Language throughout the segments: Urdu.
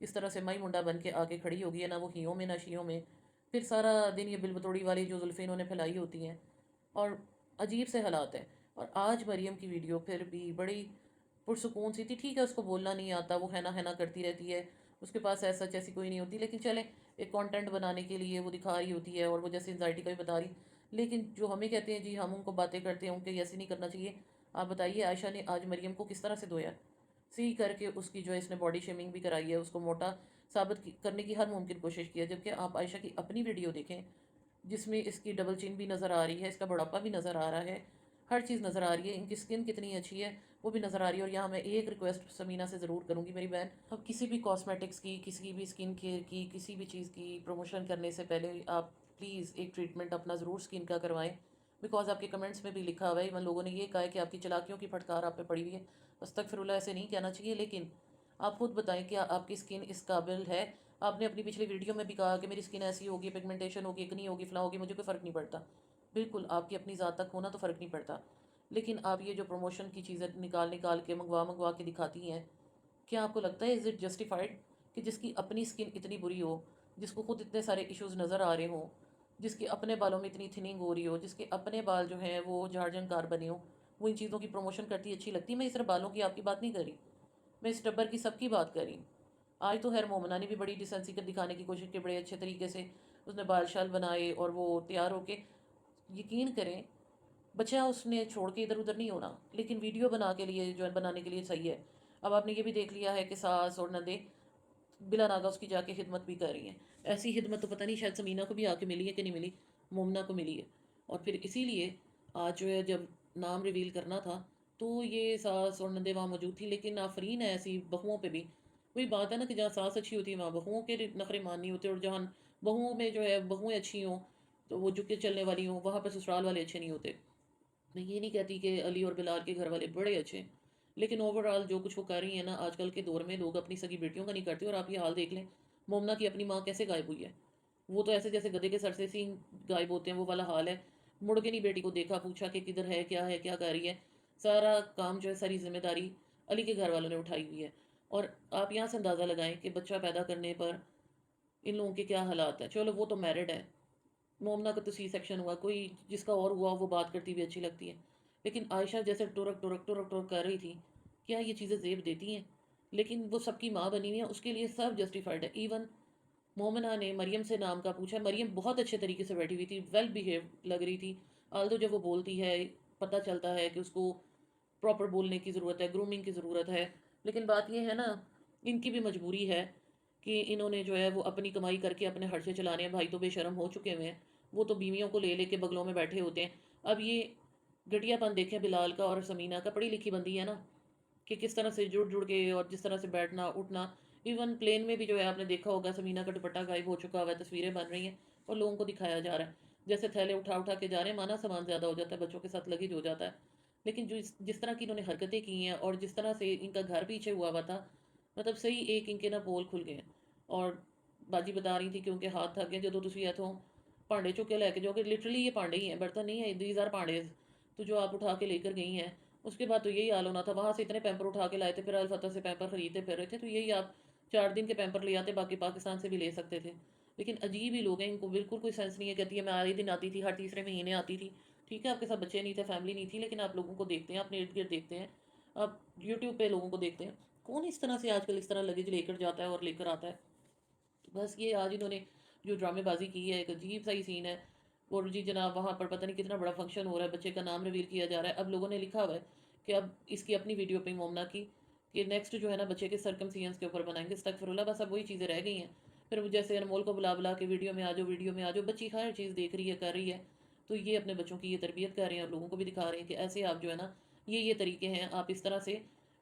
اس طرح سے مائی منڈا بن کے آ کے کھڑی ہوگی ہے، نہ وہ ہیوں میں نہ شیوں میں، پھر سارا دن یہ بل بتوڑی والی جو زلفیں انہوں نے پھیلائی ہوتی ہیں، اور عجیب سے حالات ہیں۔ اور آج مریم کی ویڈیو پھر بھی بڑی پرسکون سی تھی، ٹھیک ہے اس کو بولنا نہیں آتا، وہ ہے نا کرتی رہتی ہے، اس کے پاس ایسا ایسی کوئی نہیں ہوتی، لیکن چلیں ایک کانٹینٹ بنانے کے لیے وہ دکھا رہی ہوتی ہے، اور وہ جیسے انزائٹی کا بھی بتا رہی، لیکن جو ہمیں کہتے ہیں جی ہم ان کو باتیں کرتے ہیں ان کے ایسے نہیں کرنا چاہیے۔ آپ بتائیے عائشہ نے آج مریم کو کس طرح سے دھویا، سی کر کے اس کی جو ہے اس نے باڈی شیمنگ بھی کرائی ہے، اس کو موٹا ثابت کرنے کی ہر ممکن کوشش کی ہے، جبکہ آپ عائشہ کی اپنی ویڈیو دیکھیں جس میں اس کی ڈبل چین بھی نظر آ رہی ہے، اس کا بڑھاپا بھی نظر آ رہا ہے، ہر چیز نظر آ رہی ہے، ان کی سکن کتنی اچھی ہے وہ بھی نظر آ رہی ہے۔ اور یہاں میں ایک ریکویسٹ سمینہ سے ضرور کروں گی میری بہن، اب کسی بھی کاسمیٹکس کی، کسی بھی سکن کیئر کی، کسی بھی چیز کی پروموشن کرنے سے پہلے آپ پلیز ایک ٹریٹمنٹ اپنا ضرور سکن کا کروائیں، بیکاز آپ کے کمنٹس میں بھی لکھا ہوا ہے، ایون لوگوں نے یہ کہا ہے کہ آپ کی چلاکیوں کی پھٹکار آپ پہ پڑی ہوئی ہے۔ استغفراللہ، ایسے نہیں کہنا چاہیے، لیکن آپ خود بتائیں کہ آپ کی سکن اس قابل ہے؟ آپ نے اپنی پچھلی ویڈیو میں بھی کہا کہ میری سکن ایسی ہوگی، پگمنٹیشن ہوگی، اکنی ہوگی، فلاں ہوگی، مجھے کوئی فرق نہیں پڑتا۔ بالکل آپ کی اپنی ذات تک ہونا تو فرق نہیں پڑتا، لیکن آپ یہ جو پروموشن کی چیزیں نکال کے منگوا کے دکھاتی ہیں، کیا آپ کو لگتا ہے از اٹ جسٹیفائڈ کہ جس کی اپنی سکن اتنی بری ہو، جس کو خود اتنے سارے ایشوز نظر آ رہے ہوں، جس کے اپنے بالوں میں اتنی تھننگ ہو رہی ہو، جس کے اپنے بال جو ہیں وہ جھاڑ جھنکار بنے ہوں، وہ ان چیزوں کی پروموشن کرتی اچھی لگتی؟ میں اس طرح بالوں کی آپ کی بات نہیں کر رہی، میں اس ٹبر کی سب کی بات کر رہی ہوں۔ آج تو خیر مومنہ نے بھی بڑی ڈیسنسی کر دکھانے کی کوشش کی، بڑے اچھے طریقے سے اس نے بال شال بنائے اور وہ تیار ہو کے، یقین کریں بچہ اس نے چھوڑ کے ادھر ادھر نہیں ہونا، لیکن ویڈیو بنا کے لیے جو ہے بنانے کے لیے صحیح ہے۔ اب آپ نے یہ بھی دیکھ لیا ہے کہ ساس اور نندے بلا ناگا اس کی جا کے خدمت بھی کر رہی ہیں، ایسی خدمت تو پتہ نہیں شاید سمینہ کو بھی آ کے ملی ہے کہ نہیں ملی، مومنہ کو ملی ہے۔ اور پھر اسی لیے آج جو ہے جب نام ریویل کرنا تھا تو یہ ساس اور نندے وہاں موجود تھی، لیکن آفرین ہے ایسی بہوؤں پہ بھی، وہی بات ہے نا کہ جہاں ساس اچھی ہوتی ہے وہاں بہوؤں کے نخرے مان نہیں ہوتے، اور جہاں بہوؤں میں جو ہے بہویں اچھی ہوں تو وہ جھک کے چلنے والی ہوں، وہاں پہ سسرال والے اچھے نہیں ہوتے۔ میں یہ نہیں کہتی کہ علی اور بلال کے گھر والے بڑے اچھے ہیں، لیکن اوور آل جو کچھ وہ کر رہی ہیں نا آج کل کے دور میں، لوگ اپنی سگی بیٹیوں کا نہیں کرتے، اور آپ یہ حال دیکھ لیں مومنہ کی اپنی ماں کیسے غائب ہوئی ہے، وہ تو ایسے جیسے گدھے کے سر سے سینگ غائب ہوتے ہیں، وہ والا حال ہے، مڑ کے نہیں بیٹی کو دیکھا پوچھا کہ کدھر ہے کیا کر رہی ہے، سارا کام جو ہے ساری ذمہ داری علی کے گھر والوں نے اٹھائی ہوئی ہے۔ اور آپ یہاں سے اندازہ لگائیں کہ بچہ پیدا کرنے پر ان لوگوں کے کیا حالات ہیں۔ چلو وہ تو میرڈ ہے، مومنہ کا تو سی سیکشن ہوا، کوئی جس کا اور ہوا وہ بات کرتی بھی اچھی لگتی ہے، لیکن عائشہ جیسے ٹورک ٹورک ٹورک ٹورک کر رہی تھی، کیا یہ چیزیں زیب دیتی ہیں؟ لیکن وہ سب کی ماں بنی ہوئی ہے، اس کے لیے سب جسٹیفائڈ ہے۔ ایون مومنہ نے مریم سے نام کا پوچھا، مریم بہت اچھے طریقے سے بیٹھی ہوئی تھی، ویل بیہیو لگ رہی تھی، آلدو جب وہ بولتی ہے پتہ چلتا ہے کہ اس کو پراپر بولنے کی ضرورت ہے، گرومنگ کی ضرورت ہے، لیکن بات یہ ہے نا ان کی بھی مجبوری ہے کہ انہوں نے جو ہے وہ اپنی کمائی کر کے اپنے خرچے چلانے ہیں، بھائی تو بے شرم ہو چکے ہوئے ہیں، وہ تو بیویوں کو لے لے کے بغلوں میں بیٹھے ہوتے ہیں۔ اب یہ گھٹیا پن دیکھیں بلال کا اور سمینہ کا، پڑھی لکھی بندی ہے نا کہ کس طرح سے جڑ جڑ کے اور جس طرح سے بیٹھنا اٹھنا، ایون پلین میں بھی جو ہے آپ نے دیکھا ہوگا سمینہ کا دوپٹہ غائب ہو چکا ہوا ہے، تصویریں بن رہی ہیں اور لوگوں کو دکھایا جا رہا ہے جیسے تھیلے اٹھا اٹھا کے جا رہے ہیں، مانا سامان زیادہ ہو جاتا ہے، بچوں کے ساتھ لگیج ہو جاتا ہے، لیکن جو جس طرح کی انہوں نے حرکتیں کی ہیں اور جس طرح سے ان کا گھر پیچھے ہوا ہوا تھا، مطلب صحیح ایک ان کے نا پول کھل گئے ہیں۔ اور باجی بتا رہی تھی کہ ان کے ہاتھ تھک گئے، جدو تسی ایتھوں پانڈے چک کے لے کے جاؤ گے، لٹرلی یہ پانڈے ہی ہیں، برتن نہیں ہے، دیز آر پانڈے، تو جو آپ اٹھا کے لے کر گئی ہیں اس کے بعد تو یہی حال ہونا تھا، وہاں سے اتنے پیمپر اٹھا کے لائے تھے، پھر الفتح سے پیمپر خریدتے پھر رہے تھے، تو یہی آپ 4 دن کے پیمپر لے آتے، باقی پاکستان سے بھی لے سکتے تھے۔ لیکن عجیب ہی لوگ ہیں، ان کو بالکل کوئی سینس نہیں ہے، کہتی ہے میں آئے دن آتی تھی، ہر تیسرے مہینے آتی تھی، ٹھیک ہے آپ کے ساتھ بچے نہیں تھے، فیملی نہیں تھی، لیکن آپ لوگوں کو دیکھتے ہیں، اپنے ارد گرد دیکھتے ہیں، آپ یوٹیوب پہ لوگوں کو دیکھتے ہیں، کون اس طرح سے آج کل اس طرح لگیج لے کر جاتا ہے اور لے کر آتا ہے؟ تو بس یہ آج انہوں نے جو ڈرامے بازی کی ہے، ایک عجیب سا ہی سین ہے، اور جی جناب وہاں پر پتہ نہیں کتنا بڑا فنکشن ہو رہا ہے، بچے کا نام ریویل کیا جا رہا ہے، اب لوگوں نے لکھا ہوا ہے کہ اب اس کی اپنی ویڈیو پہ مومنہ کی کہ نیکسٹ جو ہے نا بچے کے سرکمسیئنس کے اوپر بنائیں گے، استغفراللہ، بس اب وہی چیزیں رہ گئی ہیں۔ پھر وہ جیسے انمول کو بلا بلا کے ویڈیو میں آ جاؤ، ویڈیو میں آ جاؤ، بچی ہر چیز دیکھ رہی ہے، کر رہی ہے، تو یہ اپنے بچوں کی یہ تربیت کر رہے ہیں اور لوگوں کو بھی دکھا رہے ہیں کہ ایسے آپ جو ہے نا یہ طریقے ہیں، آپ اس طرح سے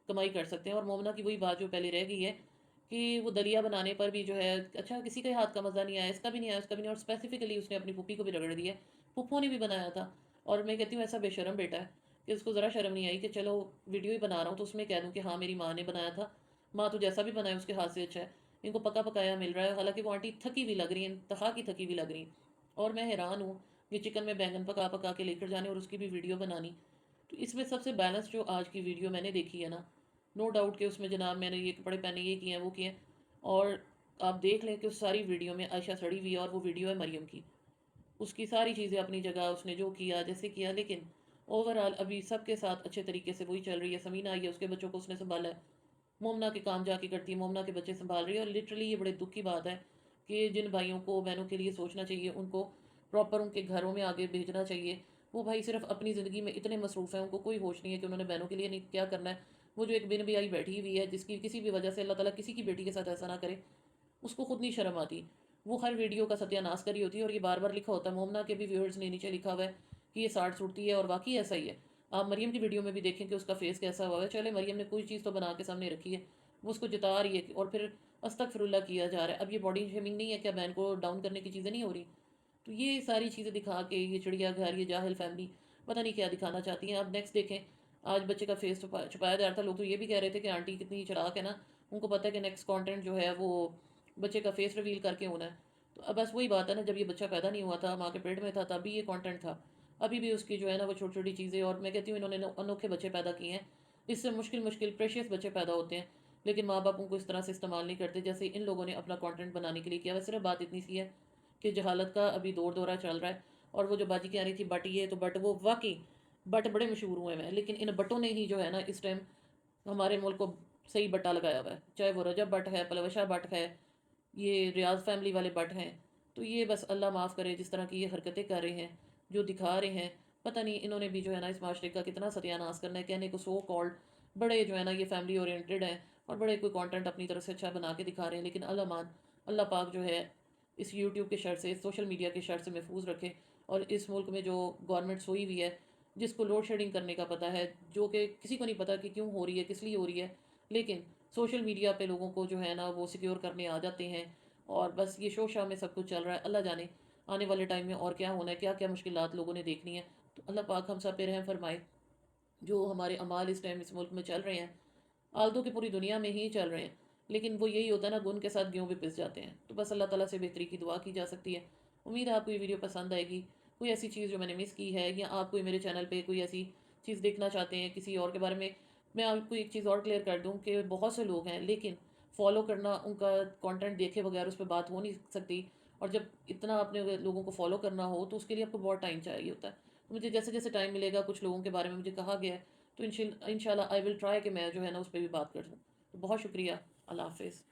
کمائی کر سکتے ہیں۔ اور مومنہ کی وہی بات جو پہلے رہ گئی ہے کہ وہ دلیا بنانے پر بھی جو ہے اچھا کسی کے ہاتھ کا مزہ نہیں آیا، اس کا بھی نہیں آیا، اس کا بھی نہیں، اور اسپیسیفکلی اس نے اپنی پھوپھی کو بھی رگڑ دیا ہے، پھوپھو نے بھی بنایا تھا، اور میں کہتی ہوں ایسا بے شرم بیٹا ہے کہ اس کو ذرا شرم نہیں آئی کہ چلو ویڈیو ہی بنا رہا ہوں تو اس میں کہہ دوں کہ ہاں میری ماں نے بنایا تھا، ماں تو جیسا بھی بنایا اس کے ہاتھ سے اچھا ہے، ان کو پکا پکایا مل رہا ہے، حالانکہ وہ آنٹی تھکی بھی لگ رہی ہیں، انتہا کی تھکی بھی لگ رہی ہیں، اور میں حیران ہوں یہ چکن میں بینگن پکا پکا کے لے کر جانے اور اس کی بھی ویڈیو بنانی۔ تو اس میں سب سے بیلنس جو آج کی ویڈیو میں نے دیکھی ہے نا، نو ڈاؤٹ کہ اس میں جناب میں نے یہ کپڑے پہنے، یہ کیے ہیں وہ کیے ہیں، اور آپ دیکھ لیں کہ اس ساری ویڈیو میں عائشہ سڑی ہوئی ہے، اور وہ ویڈیو ہے مریم کی، اس کی ساری چیزیں اپنی جگہ، اس نے جو کیا جیسے کیا، لیکن اوورآل ابھی سب کے ساتھ اچھے طریقے سے وہی چل رہی ہے. سمینہ آئی ہے، اس کے بچوں کو اس نے سنبھالا ہے، مومنا کے کام جا کے کرتی ہے، مومنا کے بچے سنبھال رہی ہے. اور لٹرلی یہ بڑے دکھ کی بات ہے کہ جن بھائیوں کو بہنوں کے لیے سوچنا چاہیے، ان کو پراپر ان کے گھروں میں آگے بھیجنا چاہیے، وہ بھائی صرف اپنی زندگی میں اتنے مصروف ہیں، ان کو کوئی ہوش نہیں ہے کہ انہوں نے بہنوں کے لیے نہیں کیا کرنا ہے. وہ جو ایک بن بھی آئی بیٹھی ہوئی ہے، جس کی کسی بھی وجہ سے اللہ تعالیٰ کسی کی بیٹی کے ساتھ ایسا نہ کرے، اس کو خود نہیں شرم آتی. وہ ہر ویڈیو کا ستیہ ناش کری ہوتی ہے، اور یہ بار بار لکھا ہوتا ہے. مومنا کے بھی ویورز نے نیچے لکھا ہوا ہے کہ یہ ساڑ سوٹتی ہے، اور واقعی ایسا ہی ہے. آپ مریم کی ویڈیو میں بھی دیکھیں کہ اس کا فیس کیسا ہوا ہے. چلے مریم نے کوئی چیز تو بنا کے سامنے رکھی ہے، وہ اس کو جتا رہی ہے، اور پھر استغفر اللہ کیا جا رہا ہے. اب یہ باڈی شیمنگ نہیں ہے کیا؟ بہن کو ڈاؤن کرنے کی چیزیں نہیں ہو رہی؟ تو یہ ساری چیزیں دکھا کے یہ چڑیا گھر، یہ جاہل فیملی پتہ نہیں کیا دکھانا چاہتی ہیں. اب نیکسٹ دیکھیں، آج بچے کا فیس چھپایا جا رہا تھا. لوگ تو یہ بھی کہہ رہے تھے کہ آنٹی کتنی چڑھا کے نا، ان کو پتہ ہے کہ نیکسٹ کانٹینٹ جو ہے وہ بچے کا فیس ریویل کر کے ہونا ہے. تو اب بس وہی بات ہے نا، جب یہ بچہ پیدا نہیں ہوا تھا، ماں کے پیٹ میں تھا، تب بھی یہ کانٹینٹ تھا. ابھی بھی اس کی جو ہے نا وہ چھوٹی چھوٹی چیزیں، اور میں کہتی ہوں انہوں نے انوکھے بچے پیدا کیے ہیں. اس سے مشکل پریشیس بچے پیدا ہوتے ہیں، لیکن ماں باپ ان کو اس طرح سے استعمال نہیں کرتے جیسے ان لوگوں نے اپنا کانٹینٹ بنانے کے لیے کیا. صرف بات اتنی سی ہے کہ جہالت کا ابھی دورہ چل رہا ہے. اور وہ جو باجی کی آ رہی تھی بٹ، یہ تو بٹ وہ واقعی بٹ بڑے مشہور ہوئے ہیں، لیکن ان بٹوں نے ہی جو ہے نا اس ٹائم ہمارے ملک کو صحیح بٹا لگایا ہوا ہے. چاہے وہ رجب بٹ ہے، پلوشا بٹ ہے، یہ ریاض فیملی والے بٹ ہیں. تو یہ بس اللہ معاف کرے جس طرح کی یہ حرکتیں کر رہے ہیں، جو دکھا رہے ہیں. پتہ نہیں انہوں نے بھی جو ہے نا اس معاشرے کا کتنا ستیہ ناش کرنا ہے. کہنے کو سو کالڈ بڑے جو ہے نا یہ فیملی اورینٹڈ ہیں، اور بڑے کوئی کانٹینٹ اپنی طرف سے اچھا بنا کے دکھا رہے ہیں. لیکن اللہ مان، اللہ پاک جو ہے اس یوٹیوب کے شر سے، سوشل میڈیا کے شر سے محفوظ رکھے. اور اس ملک میں جو گورنمنٹ سوئی ہوئی ہے، جس کو لوڈ شیڈنگ کرنے کا پتہ ہے، جو کہ کسی کو نہیں پتہ کہ کیوں ہو رہی ہے، کس لیے ہو رہی ہے، لیکن سوشل میڈیا پہ لوگوں کو جو ہے نا وہ سیکیور کرنے آ جاتے ہیں. اور بس یہ شو شاہ میں سب کچھ چل رہا ہے. اللہ جانے آنے والے ٹائم میں اور کیا ہونا ہے، کیا کیا مشکلات لوگوں نے دیکھنی ہے. تو اللہ پاک ہم سب پہ رحم فرمائے. جو ہمارے اعمال اس ٹائم اس ملک میں چل رہے ہیں، آلتو کی پوری دنیا میں ہی چل رہے ہیں، لیکن وہ یہی ہوتا ہے نا، گن کے ساتھ گیہوں بھی پس جاتے ہیں. تو بس اللہ تعالیٰ سے بہتری کی دعا کی جا سکتی ہے. امید ہے آپ کو یہ ویڈیو پسند آئے گی. کوئی ایسی چیز جو میں نے مس کی ہے، یا آپ کوئی میرے چینل پہ کوئی ایسی چیز دیکھنا چاہتے ہیں کسی اور کے بارے میں آپ کو ایک چیز اور کلیئر کر دوں کہ بہت سے لوگ ہیں، لیکن فالو کرنا، ان کا کانٹینٹ دیکھے بغیر اس پہ بات ہو نہیں سکتی. اور جب اتنا اپنے لوگوں کو فالو کرنا ہو تو اس کے لیے آپ کو بہت ٹائم چاہیے ہوتا ہے. تو مجھے جیسے جیسے ٹائم ملے گا، کچھ لوگوں کے بارے میں مجھے کہا گیا ہے، تو انشاءاللہ آئی ول ٹرائی کہ میں جو ہے نا اس پہ بھی بات کر دوں. تو بہت شکریہ. اللہ حافظ.